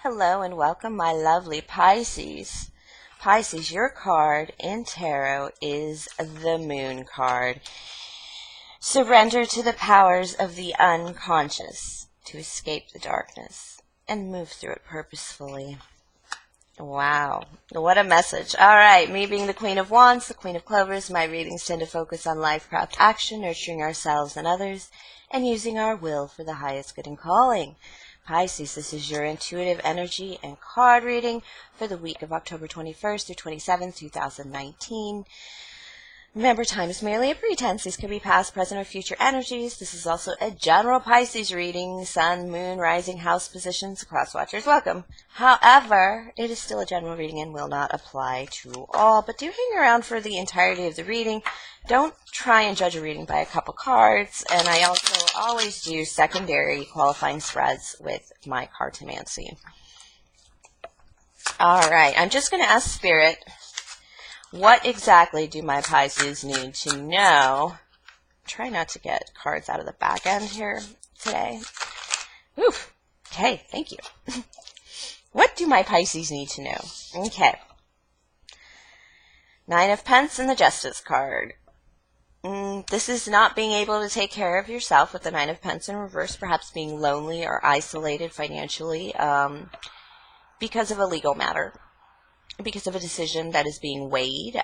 Hello and welcome, my lovely Pisces. Pisces, your card in tarot is the Moon card. Surrender to the powers of the unconscious to escape the darkness and move through it purposefully. Wow, what a message. All right, me being the Queen of Wands, the Queen of Clovers, my readings tend to focus on life, craft, action, nurturing ourselves and others, and using our will for the highest good and calling. Pisces, this is your intuitive energy and card reading for the week of October 21st through 27th, 2019. Remember, time is merely a pretense. These could be past, present, or future energies. This is also a general Pisces reading. Sun, moon, rising, house positions, cross watchers, welcome. However, it is still a general reading and will not apply to all. But do hang around for the entirety of the reading. Don't try and judge a reading by a couple cards. And I also always do secondary qualifying spreads with my cartomancy. All right, I'm just going to ask Spirit, what exactly do my Pisces need to know? Try not to get cards out of the back end here today. Oof. Okay, thank you. What do my Pisces need to know? Okay. Nine of Pence and the Justice card. This is not being able to take care of yourself with the Nine of Pence in reverse, perhaps being lonely or isolated financially because of a legal matter. Because of a decision that is being weighed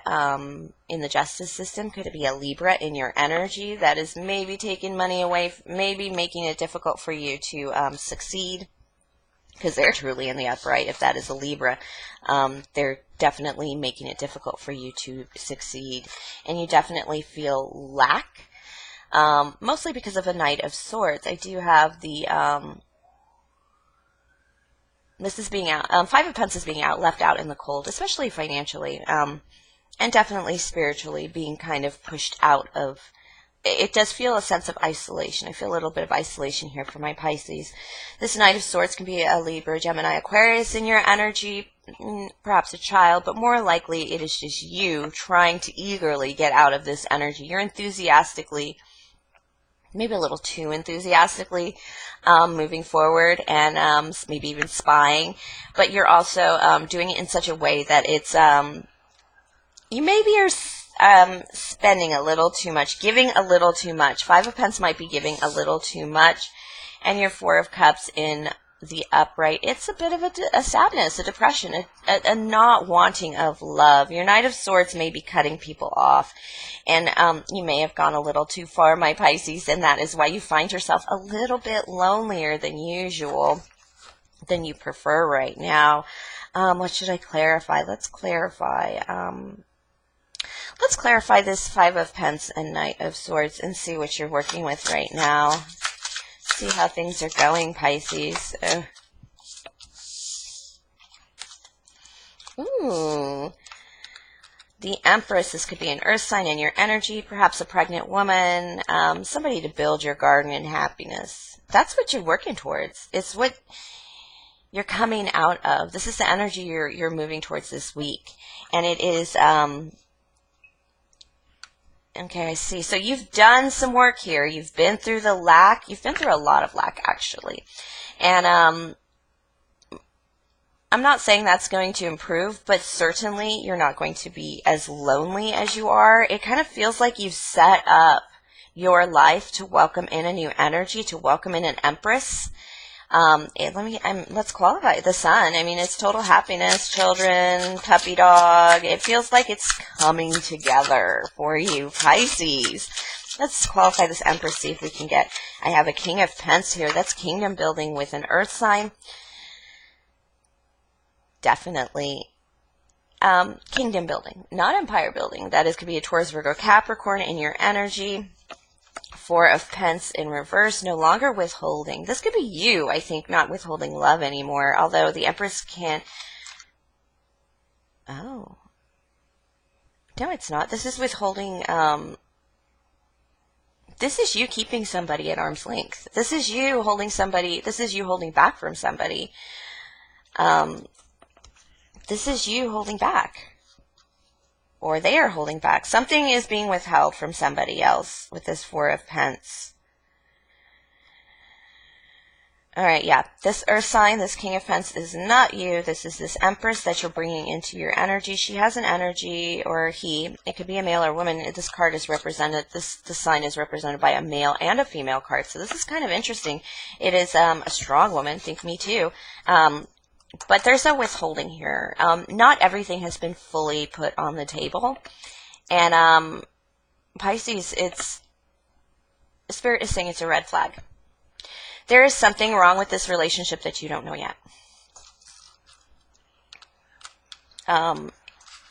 in the justice system. Could it be a Libra in your energy that is maybe taking money away, maybe making it difficult for you to succeed? Because they're truly in the upright. If that is a Libra, they're definitely making it difficult for you to succeed. And you definitely feel lack, mostly because of a Knight of Swords. I do have the... This is being out, Five of Pentacles being out, left out in the cold, especially financially, and definitely spiritually, being kind of pushed out of, it does feel a sense of isolation. I feel a little bit of isolation here for my Pisces. This Knight of Swords can be a Libra, Gemini, Aquarius in your energy, perhaps a child, but more likely it is just you trying to eagerly get out of this energy. You're enthusiastically, maybe a little too enthusiastically, moving forward and maybe even spying, but you're also doing it in such a way that it's you maybe are spending a little too much, giving a little too much. Five of Pentacles might be giving a little too much, and your Four of Cups in the upright, it's a bit of a sadness, a depression, a not wanting of love. Your Knight of Swords may be cutting people off, and you may have gone a little too far, my Pisces, and that is why you find yourself a little bit lonelier than usual, than you prefer right now. What should I clarify? Let's clarify. Let's clarify this Five of Pentacles and Knight of Swords and see what you're working with right now. See how things are going, Pisces. Ooh. The Empress, this could be an earth sign in your energy, perhaps a pregnant woman, somebody to build your garden in happiness. That's what you're working towards. It's what you're coming out of. This is the energy you're moving towards this week. And it is, okay, I see. So you've done some work here. You've been through the lack. You've been through a lot of lack, actually. And I'm not saying that's going to improve, but certainly you're not going to be as lonely as you are. It kind of feels like you've set up your life to welcome in a new energy, to welcome in an Empress. Let's qualify the Sun. I mean, it's total happiness, children, puppy dog. It feels like it's coming together for you, Pisces. Let's qualify this Empress, see if we can get, I have a King of Pentacles here. That's kingdom building with an earth sign. Definitely kingdom building, not empire building. That is, could be a Taurus, Virgo, Capricorn in your energy. Four of Pentacles in reverse, no longer withholding. This could be you, I think, not withholding love anymore, although the Empress can... Oh. No, it's not. This is withholding... This is you keeping somebody at arm's length. This is you holding somebody... This is you holding back from somebody. This is you holding back. Or they are holding back. Something is being withheld from somebody else with this Four of Pentacles. All right, yeah. This Earth sign, this King of Pentacles is not you. This is this Empress that you're bringing into your energy. She has an energy, or he. It could be a male or woman. This card is represented, this sign is represented by a male and a female card. So this is kind of interesting. It is a strong woman. Think me too. But there's a withholding here. Not everything has been fully put on the table. And Pisces, Spirit is saying it's a red flag. There is something wrong with this relationship that you don't know yet.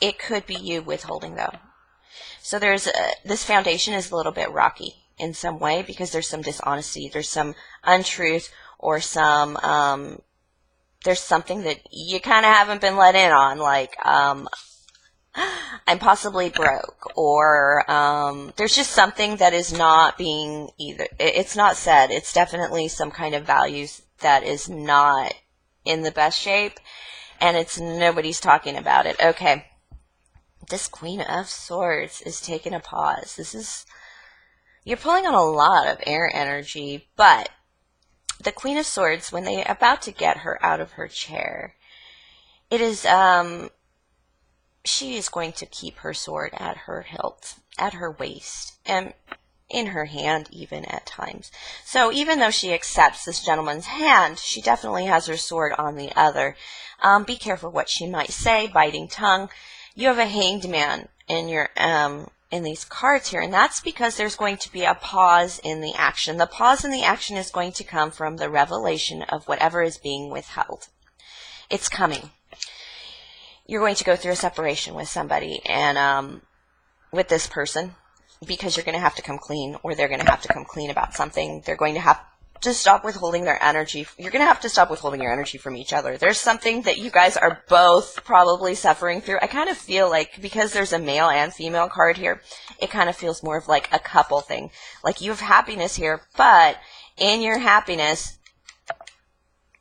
It could be you withholding, though. So this foundation is a little bit rocky in some way because there's some dishonesty, there's some untruth, or there's something that you kind of haven't been let in on, like I'm possibly broke, or there's just something that is not being either. It's not said. It's definitely some kind of values that is not in the best shape, and nobody's talking about it. Okay, this Queen of Swords is taking a pause. You're pulling on a lot of air energy, but the Queen of Swords, when they're about to get her out of her chair, it is she is going to keep her sword at her hilt, at her waist, and in her hand even at times. So even though she accepts this gentleman's hand, she definitely has her sword on the other. Be careful what she might say, biting tongue. You have a Hanged Man in your in these cards here, and that's because there's going to be a pause in the action. The pause in the action is going to come from the revelation of whatever is being withheld. It's coming. You're going to go through a separation with somebody, and with this person, because you're going to have to come clean, or they're going to have to come clean about something. They're going to have to stop withholding their energy. You're going to have to stop withholding your energy from each other. There's something that you guys are both probably suffering through. I kind of feel like, because there's a male and female card here, it kind of feels more of like a couple thing. Like you have happiness here, but in your happiness,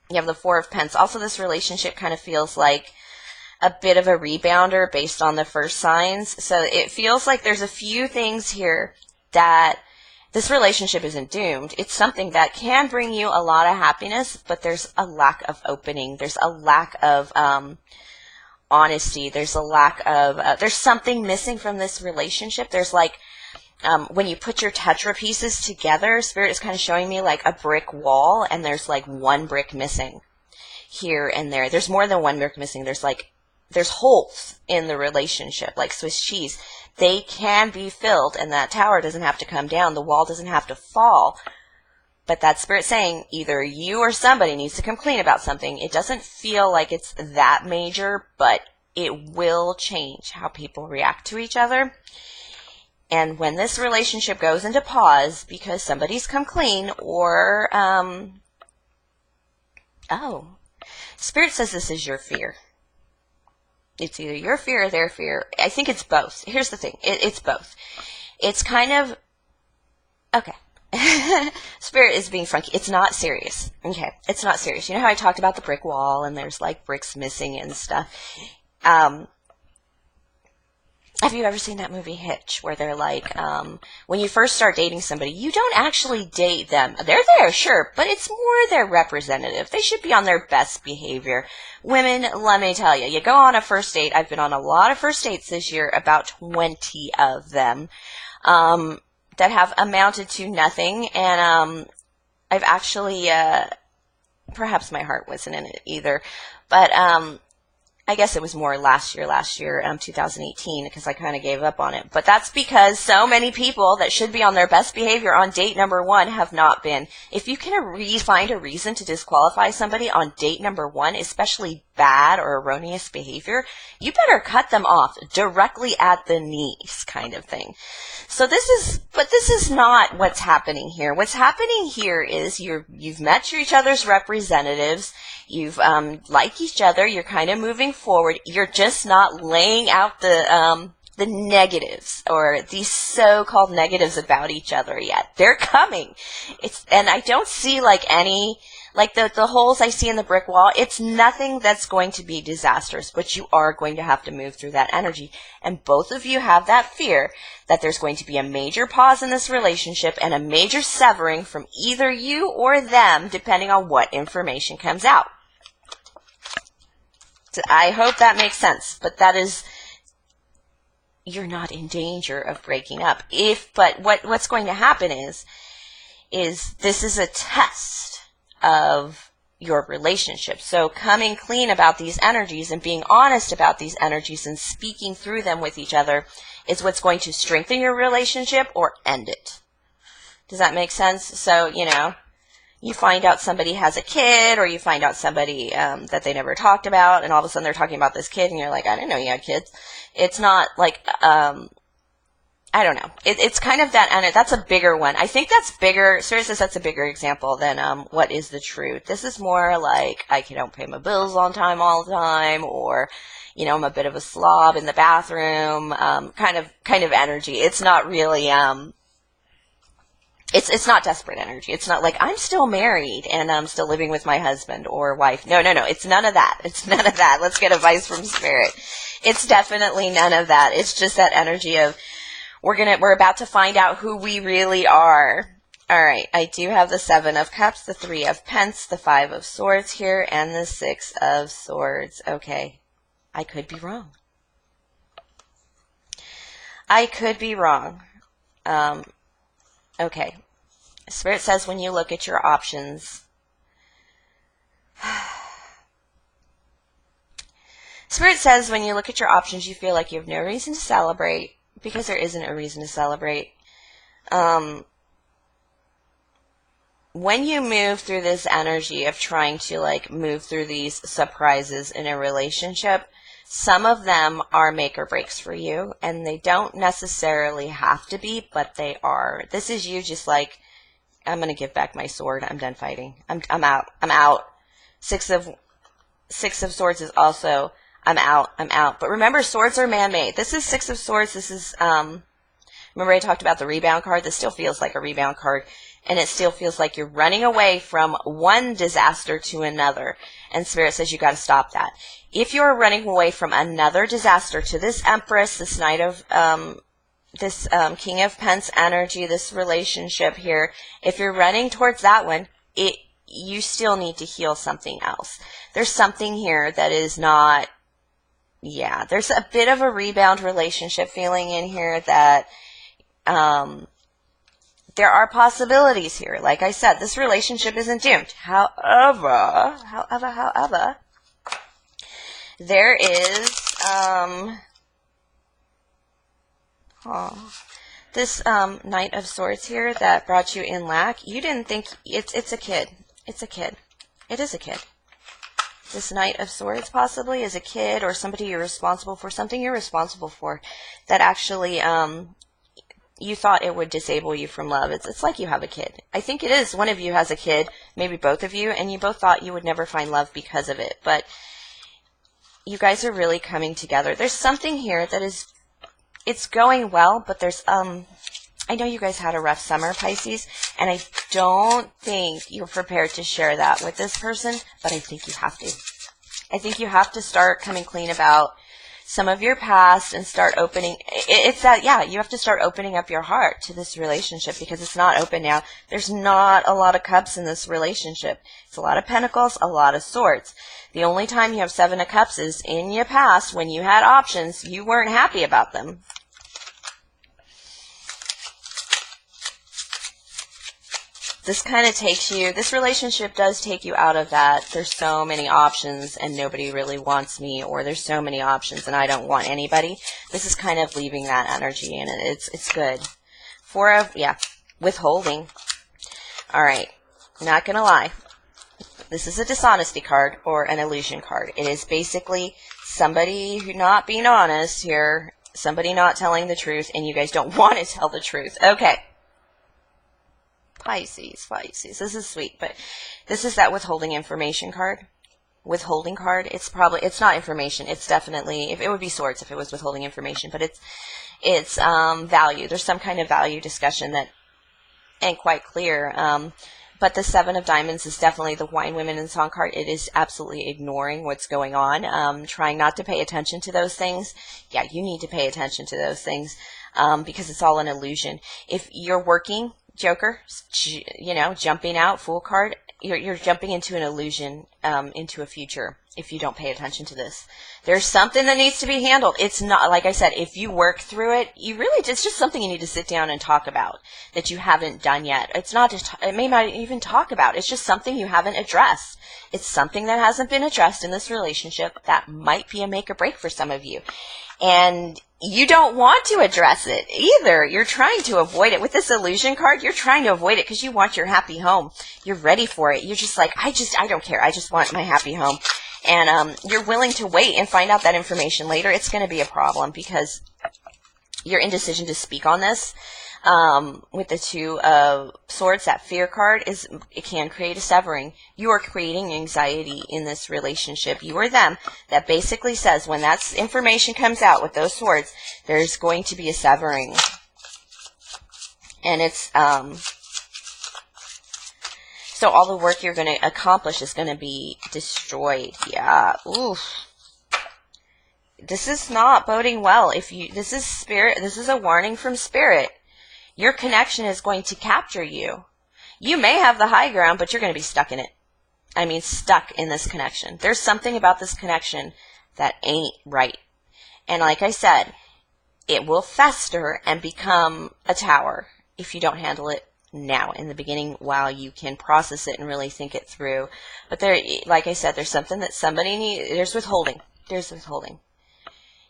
you have the Four of Pentacles. Also, this relationship kind of feels like a bit of a rebounder based on the first signs. So it feels like there's a few things here that this relationship isn't doomed. It's something that can bring you a lot of happiness, but there's a lack of opening. There's a lack of honesty. There's a lack of, there's something missing from this relationship. There's like, when you put your Tetra pieces together, Spirit is kind of showing me like a brick wall, and there's like one brick missing here and there. There's more than one brick missing. There's holes in the relationship, like Swiss cheese. They can be filled, and that tower doesn't have to come down. The wall doesn't have to fall. But that Spirit saying either you or somebody needs to come clean about something. It doesn't feel like it's that major, but it will change how people react to each other. And when this relationship goes into pause because somebody's come clean, or, Spirit says this is your fear. It's either your fear or their fear. I think it's both. Here's the thing. It's both. It's kind of, okay. Spirit is being funky. It's not serious. Okay. It's not serious. You know how I talked about the brick wall and there's like bricks missing and stuff? Have you ever seen that movie Hitch, where they're like, when you first start dating somebody, you don't actually date them. They're there, sure, but it's more their representative. They should be on their best behavior. Women, let me tell you, you go on a first date. I've been on a lot of first dates this year, about 20 of them, that have amounted to nothing. And I've actually, perhaps my heart wasn't in it either, but I guess it was more last year, 2018, because I kind of gave up on it. But that's because so many people that should be on their best behavior on date number one have not been. If you can find a reason to disqualify somebody on date number one, especially bad or erroneous behavior, you better cut them off directly at the knees, kind of thing. So this is not what's happening here. What's happening here is you've met each other's representatives. You've like each other. You're kind of moving forward. You're just not laying out the negatives, or these so-called negatives about each other yet. They're coming. And I don't see like any Like the holes I see in the brick wall, it's nothing that's going to be disastrous, but you are going to have to move through that energy. And both of you have that fear that there's going to be a major pause in this relationship and a major severing from either you or them, depending on what information comes out. So I hope that makes sense, but that is, you're not in danger of breaking up. But what's going to happen is this is a test of your relationship. So coming clean about these energies and being honest about these energies and speaking through them with each other is what's going to strengthen your relationship or end it. Does that make sense? So, you know, you find out somebody has a kid, or you find out somebody that they never talked about, and all of a sudden they're talking about this kid, and you're like, I didn't know you had kids. It's not like, I don't know. It's kind of that, and that's a bigger one. I think that's bigger, seriously, that's a bigger example than what is the truth. This is more like, I don't pay my bills on time all the time, or, you know, I'm a bit of a slob in the bathroom, kind of energy. It's not really, It's not desperate energy. It's not like I'm still married and I'm still living with my husband or wife. No. It's none of that. It's none of that. Let's get advice from spirit. It's definitely none of that. It's just that energy of we're about to find out who we really are. All right. I do have the 7 of Cups, the 3 of Pence, the 5 of Swords here, and the 6 of Swords. Okay. I could be wrong. I could be wrong. Okay. Spirit says when you look at your options, Spirit says when you look at your options, you feel like you have no reason to celebrate because there isn't a reason to celebrate. When you move through this energy of trying to like move through these surprises in a relationship, some of them are make or breaks for you, and they don't necessarily have to be, but they are. This is you just like, I'm going to give back my sword. I'm done fighting. I'm out. I'm out. 6 of Swords is also, I'm out. But remember, swords are man-made. This is 6 of Swords. This is, remember I talked about the rebound card? This still feels like a rebound card. And it still feels like you're running away from one disaster to another. And Spirit says you got to stop that. If you're running away from another disaster to this Empress, this Knight of, this King of Pence energy, this relationship here, if you're running towards that one, you still need to heal something else. There's something here that is not, yeah, there's a bit of a rebound relationship feeling in here that, there are possibilities here. Like I said, this relationship isn't doomed. However, there is, this Knight of Swords here that brought you in lack. You didn't think, it's a kid. It's a kid. It is a kid. This Knight of Swords possibly is a kid or somebody you're responsible for, something you're responsible for that actually, you thought it would disable you from love. It's like you have a kid. I think it is. One of you has a kid, maybe both of you, and you both thought you would never find love because of it. But you guys are really coming together. There's something here that is, it's going well, but there's, I know you guys had a rough summer, Pisces, and I don't think you're prepared to share that with this person, but I think you have to. I think you have to start coming clean about some of your past and start opening, it's that, yeah, you have to start opening up your heart to this relationship because it's not open now. There's not a lot of cups in this relationship. It's a lot of pentacles, a lot of swords. The only time you have 7 of cups is in your past when you had options, you weren't happy about them. This kind of takes you, this relationship does take you out of that. There's so many options and nobody really wants me, or there's so many options and I don't want anybody. This is kind of leaving that energy in it. It's good. 4 of, yeah, Withholding. All right, not going to lie. This is a dishonesty card or an illusion card. It is basically somebody who not being honest here, somebody not telling the truth, and you guys don't want to tell the truth. Okay. Pisces. This is sweet, but this is that withholding information card. Withholding card. It's not information. It's definitely, if it would be swords if it was withholding information, but it's value. There's some kind of value discussion that ain't quite clear. But the Seven of Diamonds is definitely the wine women in the song card. It is absolutely ignoring what's going on, trying not to pay attention to those things. Yeah, you need to pay attention to those things because it's all an illusion. If you're working, Joker, you know, jumping out, Fool card, you're jumping into an illusion, into a future if you don't pay attention to this. There's something that needs to be handled. It's not, like I said, if you work through it, it's just something you need to sit down and talk about that you haven't done yet. It's not just, it may not even talk about. It's just something you haven't addressed. It's something that hasn't been addressed in this relationship that might be a make or break for some of you. And you don't want to address it either. You're trying to avoid it. With this illusion card, you're trying to avoid it because you want your happy home. You're ready for it. You're just like, I don't care. I just want my happy home. And you're willing to wait and find out that information later. It's going to be a problem because your indecision to speak on this, with the Two of Swords, that fear card, it can create a severing. You are creating anxiety in this relationship. You or them. That basically says when that information comes out with those swords, there's going to be a severing. And it's, so all the work you're going to accomplish is going to be destroyed. Yeah. Oof. This is not boding well. This is spirit. This is a warning from spirit. Your connection is going to capture you. You may have the high ground, but you're going to be stuck in it. I mean, stuck in this connection. There's something about this connection that ain't right. And like I said, it will fester and become a tower if you don't handle it now in the beginning while you can process it and really think it through. But there, like I said, there's something that somebody needs. There's withholding. There's withholding.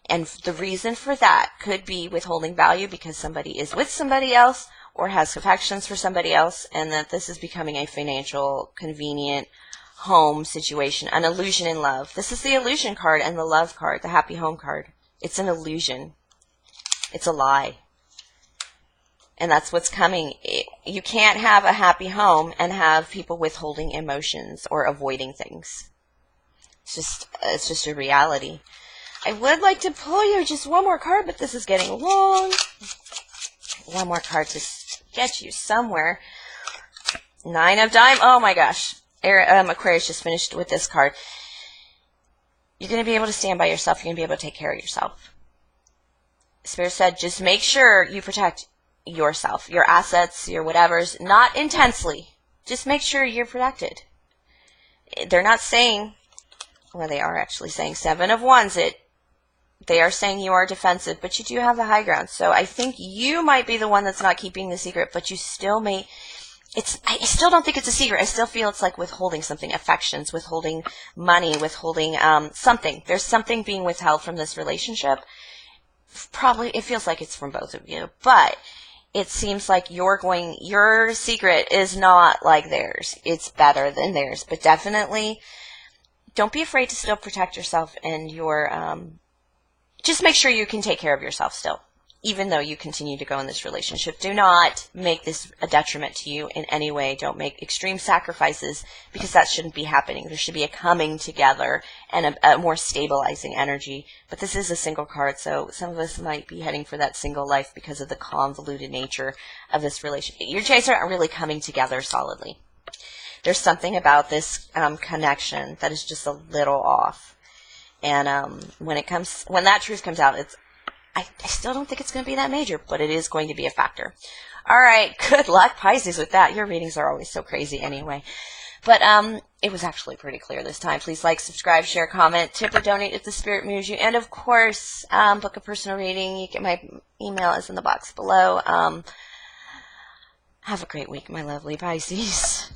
And the reason for that could be withholding value because somebody is with somebody else or has affections for somebody else, and that this is becoming a financial, convenient home situation, an illusion in love. This is the illusion card and the love card, the happy home card. It's an illusion. It's a lie. And that's what's coming. You can't have a happy home and have people withholding emotions or avoiding things. It's just a reality. I would like to pull you just one more card, but this is getting long. One more card to get you somewhere. Nine of Diamonds. Oh my gosh. Aquarius just finished with this card. You're going to be able to stand by yourself. You're going to be able to take care of yourself. Spirit said, just make sure you protect yourself, your assets, your whatevers, not intensely. Just make sure you're protected. They're not saying, well, they are actually saying Seven of Wands. They are saying you are defensive, but you do have the high ground. So I think you might be the one that's not keeping the secret, but you still may. I still don't think it's a secret. I still feel it's like withholding something, affections, withholding money, withholding something. There's something being withheld from this relationship. Probably, it feels like it's from both of you, but it seems like your secret is not like theirs. It's better than theirs, but definitely don't be afraid to still protect yourself and your, just make sure you can take care of yourself still, even though you continue to go in this relationship. Do not make this a detriment to you in any way. Don't make extreme sacrifices because that shouldn't be happening. There should be a coming together and a more stabilizing energy. But this is a single card, so some of us might be heading for that single life because of the convoluted nature of this relationship. Your Jays aren't really coming together solidly. There's something about this connection that is just a little off. And when that truth comes out, I still don't think it's going to be that major, but it is going to be a factor. All right, good luck, Pisces, with that. Your readings are always so crazy anyway. But it was actually pretty clear this time. Please like, subscribe, share, comment, tip or donate if the spirit moves you. And, of course, book a personal reading. You get my email is in the box below. Have a great week, my lovely Pisces.